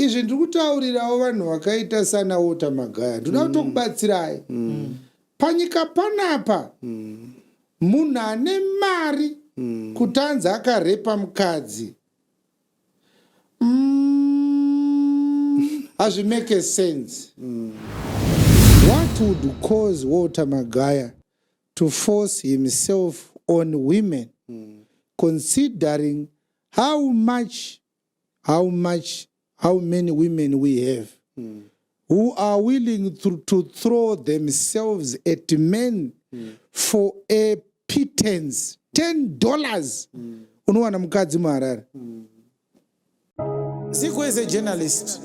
izvi ndiri kutaurirawo vanhu vakaita sana Wota Magaya. Ndoda kutokubatsirai. Panyika panapa munhu ane mari kutanza akarepa mukadzi. Hazvimake sense. What would cause Wota Magaya to force himself on women, considering how many women we have who are willing to throw themselves at men for a pittance, $10. Unowana mukadzi muHarare. Zico is a journalist.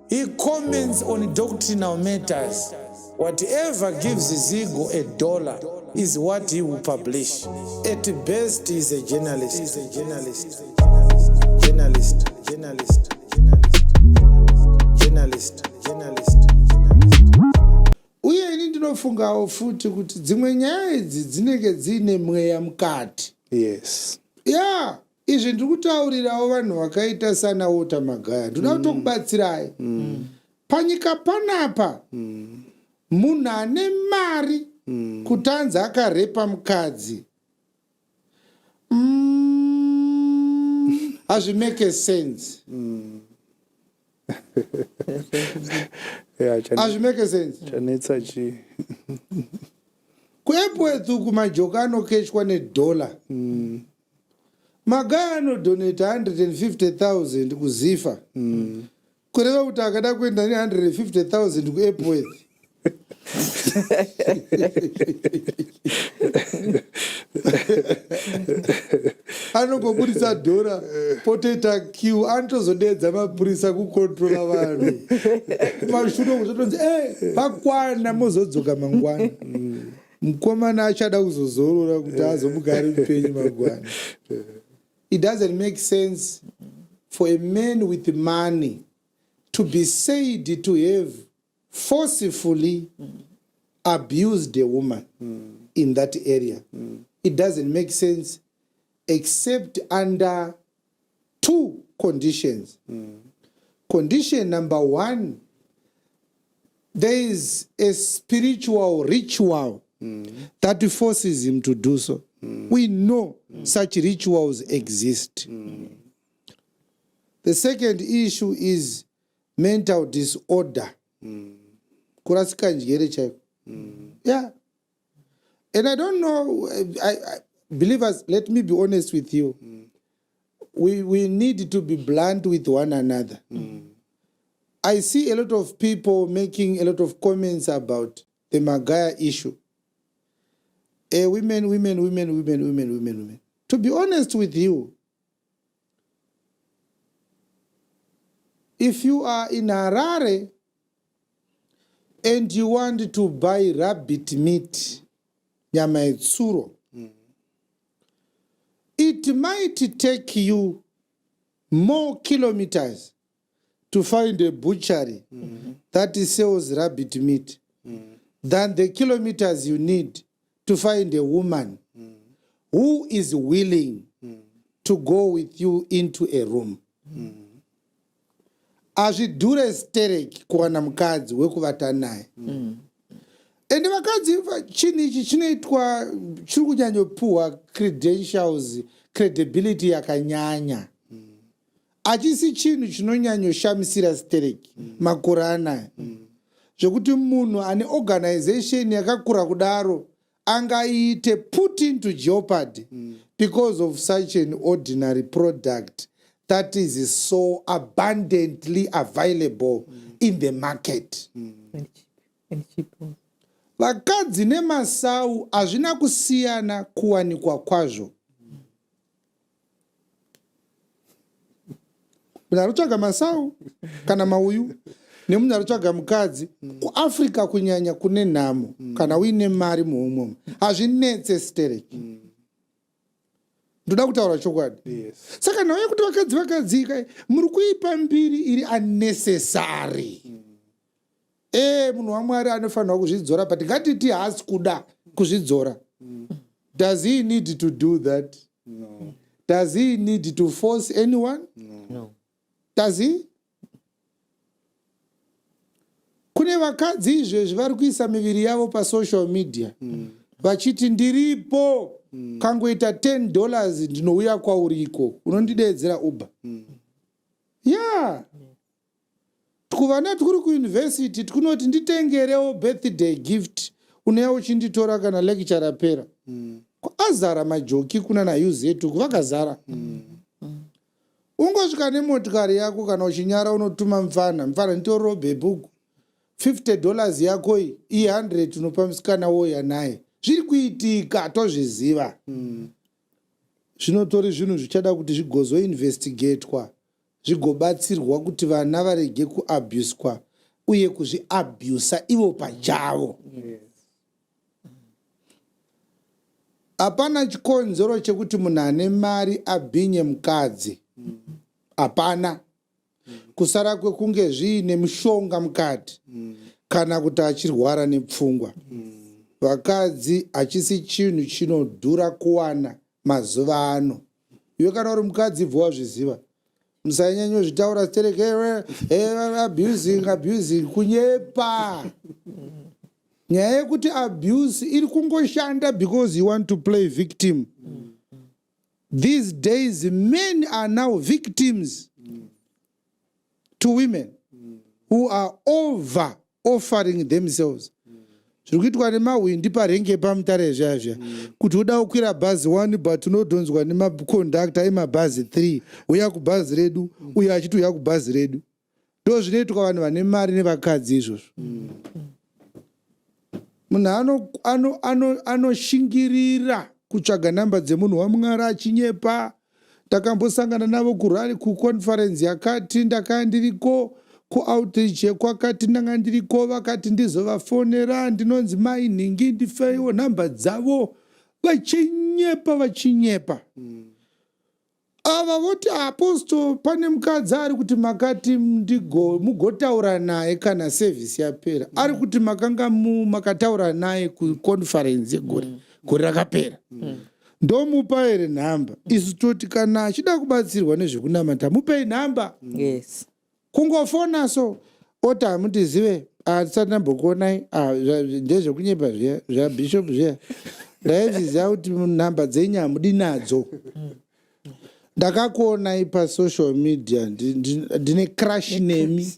He comments on doctrinal matters. Whatever gives Zico $1 is what he will publish. At best, he's a journalist. Uye ini ndinofungawo futi kuti dzimwe nyaya idzi dzinenge dzine mweya mukati. Yes. Yeah. Izvi ndiri kutaurirawo vanhu vakaita sana Wota Magaya. Ndoda kutokubatsirai. Panyika panapa munhu ane mari kutanza akarepa mukadzi. Hazvimake sense. Hazvimake sense. Chanetsa chi. Kuepwethu kumajoka anokeshwa $1. Magaya anodonate 150,000 kuzifa. Kureva kuti akada kuenda ne150,000 kuepwethu. Anongobudisa dhora poteta queue anotozodedza mapurisa kukontrola vanhu. Mashure kuzotonzi pakwana mozodzoka mangwana. Mukomana achada kuzozorora kuti azomugari upenyu mangwana. It doesn't make sense for a man with money to be said to have forcefully abused a woman in that area. It doesn't make sense except under two conditions. Condition number one, there is a spiritual ritual that forces him to do so. We know such rituals exist. The second issue is mental disorder. Kurasika njere chaiko. Yeah. And I don't know, believers, let me be honest with you. We need to be blunt with one another. I see a lot of people making a lot of comments about the Magaya issue. Women. To be honest with you, if you are in Harare and you want to buy rabbit meat, nyama etsuro, it might take you more kilometers to find a butchery that sells rabbit meat than the kilometers you need to find a woman who is willing to go with you into a room. Azvidhure stereki kuwana mukadzi wekuvata naye. Ende vakadzi chini ichi chinoitwa chiri kunyanyopuhwa credentials, credibility yakanyanya. Achisi chinhu chinonyanyoshamisira stereki makore anaya. Zvokuti munhu ane organization yakakura kudaro angaite put into jeopardy because of such an ordinary product that is so abundantly available in the market. And cheap. Vakadzi nemasau hazvina kusiyana kuwanikwa kwazvo. Munhu anotsvaga masau kana mauyu nemunhu anotsvaga mukadzi kuAfrica kunyanya kune nhamo kana uine mari muhumwe hazvinetse stereki. Ndoda kutaura chokwadi. Saka nauye kuti vakadzika muri kuipa mbiri iri unnecessary. Munhu waMwari anofanira kuzvidzora, but ngatiti haasi kuda kuzvidzora. Does he need to do that? No. Does he need to force anyone? No. Does he? Kune vakadzi izvezvi vari kuisa miviri yavo pasocial media vachiti ndiripo kangoita $10 ndinouya kwauriko unondidedzera Uber. Kuvana tukuri kuuniversity tikunoti nditengerewo birthday gift unouya uchinditora kana lecture rapera. Azara majoki kuna nayuzi yetu vakazara. Ungosvika nemotikari yako kana uchinyara unotuma mfana nditoro bhebhuku $50 yako iyi 100 unopa musikana woya naye. Zviri kuitika tozviziva. Zvinotori zvinhu zvichada kuti zvigozoinvestigatwa zvigobatsirwa kuti vana varege kuabuswa uye kuzviabusa ivo pachavo. Hapana chikonzero chekuti munhu ane mari abhinye mukadzi. Hapana. Kusara kwekunge zviine mushonga mukati kana kuti achirwara nepfungwa. Vakadzi hachisi chinhu chinodhura kuwana mazuva ano. Iwe kana uri mukadzi bva wazviziva. Musanyanya kuzvitaura stereke abusing kunyepa. Nyaya yekuti abuse iri kungoshanda because you want to play victim. These days men are now victims to women who are over offering themselves. Zvirikuitwa nemahwindi parenge pamutare zvazva kuti uda kukwira bhazi 1 but unodhonzwa nemakondakta emabhazi 3 uya kubhazi redu uya achiti uya kubhazi redu. Ndo zvinoitwa vanhu vane mari nevakadzi izvozvo. Munhu anoshingirira kutsvaga namba dzemunhu waMwari achinyepa. Takambosangana navo kurari kuconference yakati ndakandiriko kuoutreach yekwakati ndanga ndiriko vakati ndizovafonera ndinonzi mai nhingi ndifeiwo namba dzavo vachinyepa. Ava voti apostle pane mukadzi ari kuti makati mugotaura naye kana service yapera. Ari kuti makanga makataura naye kuconference yegore rakapera. Ndomupa here nhamba. Isu toti kana achida kubatsirwa nezvekunamata mupei nhamba. Yes. Kungofona so oti hamutizive atisati ndambokuonai ndezvekunyepa zviya bishop zviya ndaizviziva kuti nhamba dzenyu hamudi nadzo. Ndakakuonai pasocial media ndine crush nemi.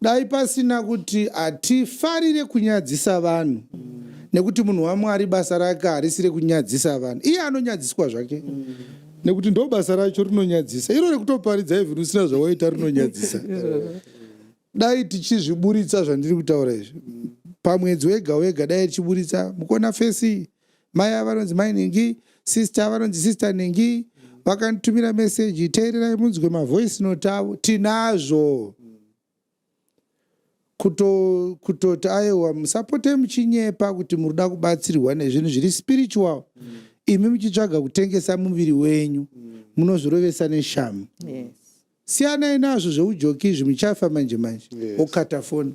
Dai pasina kuti hatifarire kunyadzisa vanhu nekuti munhu waMwari basa rake harisire kunyadzisa vanhu. Iye anonyadziswa zvake nekuti ndo basa racho rinonyadzisa. Iro rekutoparidza even usina zvawaita rinonyadzisa. Dai tichizviburitsa zvandiri kutaura izvi pamwedzi wega dai tichiburitsa mukona fesi mai avanonzi mai nhingi sister avanonzi sister nhingi vakanditumira meseji teererai munzwe mavoice note avo tinazvo. Kutoti aiwa musapote muchinyepa kuti muruda kubatsirwa nezvinhu zviri spiritual imi muchitsvaga kutengesa muviri wenyu munozvirovesa neshamu. Siyanai nazvo zveujoki izvi muchafa manje okata foni.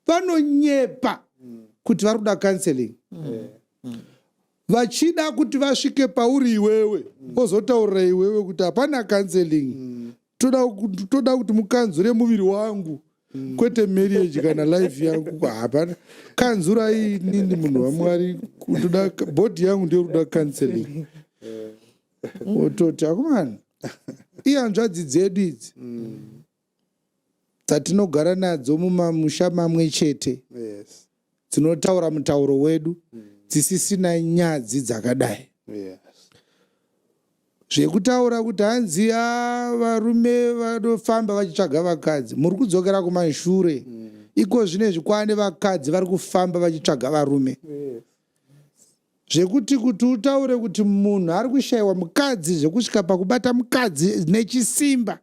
Vanonyepa kuti vari kuda counseling. Vachida kuti vasvike pauri iwewe ozotaurira iwewe kuti hapana counseling. Toda kuti mukanzure muviri wangu kwete marriage kana life yangu. Hapana. Kanzurai nini munhu waMwari kutoda body yangu ndio kuda counseling. Ototi akomana. Ihanzvadzi dzedu idzi dzatinogara nadzo mumamusha mamwe chete dzinotaura mutauro wedu dzisisina nyadzi dzakadai. Zvekutaura kuti hanzi varume vanofamba vachitsvaga vakadzi muri kudzokera kumashure. Iko zvinezvi kwane vakadzi vari kufamba vachitsvaga varume. Zvekuti kuti utaure kuti munhu ari kushayiwa mukadzi zvekusvika pakubata mukadzi nechisimba.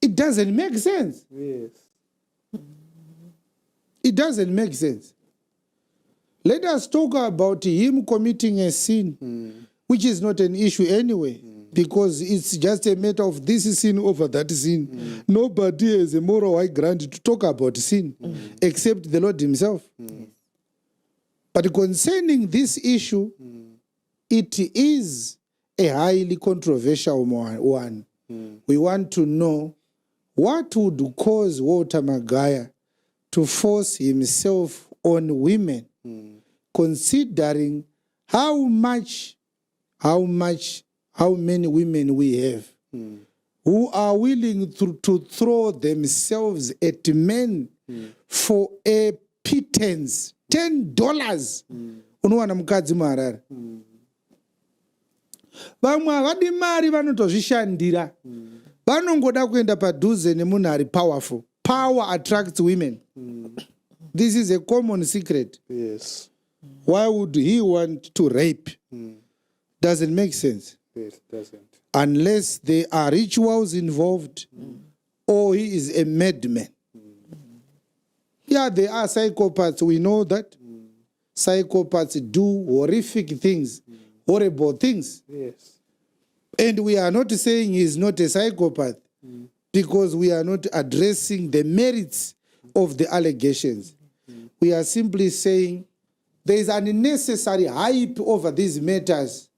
It doesn't make sense. It doesn't make sense. Let us talk about him committing a sin, which is not an issue anyway, because it's just a matter of this sin over that sin. Nobody has a moral high ground to talk about sin except the Lord himself. But concerning this issue, it is a highly controversial one. We want to know what would cause Walter Magaya to force himself on women, considering how many women we have who are willing to throw themselves at men for a pittance, $10. Unowana Mukadzi muHarare. Vamwe havadi mari vanotozvishandira. Vanongoda kuenda padhuze nemunhu ari powerful. Power attracts women. This is a common secret. Yes. Why would he want to rape? Doesn't make sense. Yes, doesn't. Unless there are rituals involved or he is a madman. Yeah, there are psychopaths. We know that. Psychopaths do horrific things, horrible things. Yes. And we are not saying he's not a psychopath because we are not addressing the merits of the allegations. We are simply saying there is an unnecessary hype over these matters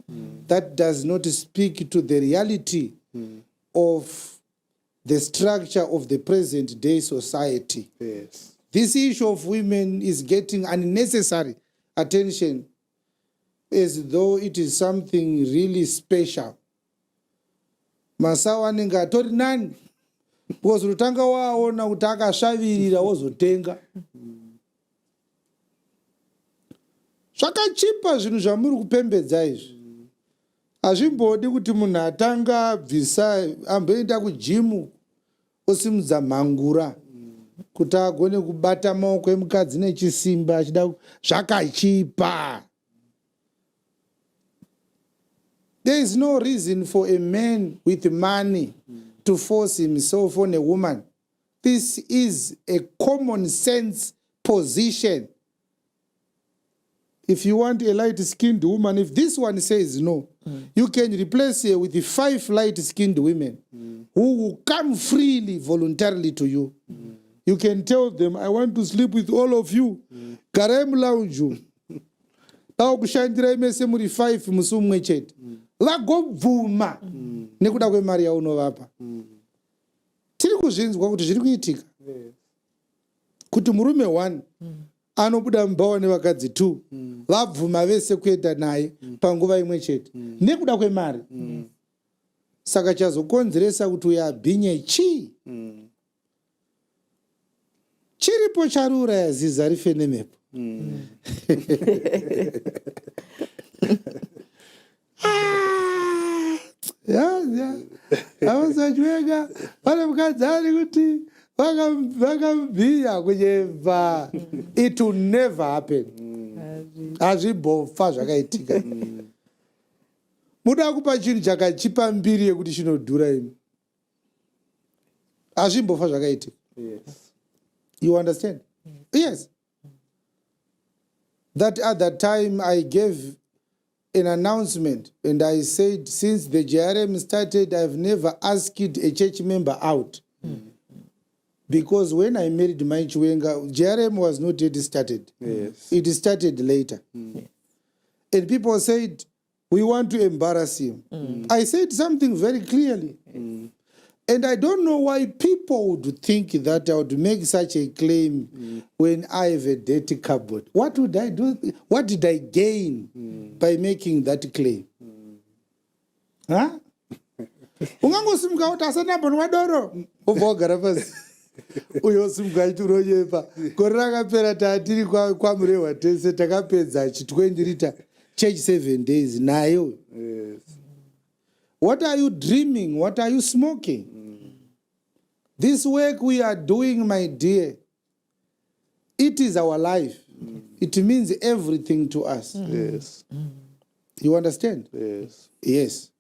that does not speak to the reality of the structure of the present day society. Yes. This issue of women is getting unnecessary attention as though it is something really special. Masawa anenge atori nani because utanga waona kuti akasvavirira wozotenga. Zvakachipa zvinhu zvamuri kupembedza izvi. Hazvimbodi kuti munhu atanga abvisa amboenda kujimu osimudza mhangura kuti agone kubata maoko emukadzi nechisimba achida zvakachipa. There is no reason for a man with money to force himself on a woman. This is a common sense position. If you want a light-skinned woman, if this one says no, you can replace her with 5 light-skinned women who will come freely, voluntarily to you. You can tell them, I want to sleep with all of you. Garai mulauju. Tau kushandira imese muri 5 musi umwe chete. Vagobvuma nekuda kwemari yaunovapa. Tiri kuzvinzwa kuti zviri kuitika. Kuti murume 1 anobuda mumbawa nevakadzi 2 vabvuma vese kuenda naye panguva imwe chete nekuda kwemari. Saka chazokonzeresa kuti uyo abhinye chii? Chiripo charuuraya ziza rife nemepo. Avasa Chiwenga pane mukadzi ari kuti vakamubhinya kunyemba. It will never happen. Hazvimbofa zvakaitika. Muda kupa chinhu chakachipa mbiri yekuti chinodhura imi. Hazvimbofa zvakaitika. Yes. You understand? Yes. That at that time I gave an announcement and I said, since the JRM started, I've never asked a church member out. Because when I married my Chiwenga, JRM was not yet started. Yes. It started later. And people said, we want to embarrass him. I said something very clearly. And I don't know why people would think that I would make such a claim when I have a dirty cupboard. What would I do? What did I gain by making that claim? Huh? Ungangosimuka kuti asanambonwa doro ubva wagara pasi uyosimuka achituronyepa gore rakapera tatiri kwamurehwa tese takapedza chi20 church 7 days nayo. Yes. What are you dreaming? What are you smoking? This work we are doing, my dear, it is our life. It means everything to us. Yes. You understand? Yes. Yes.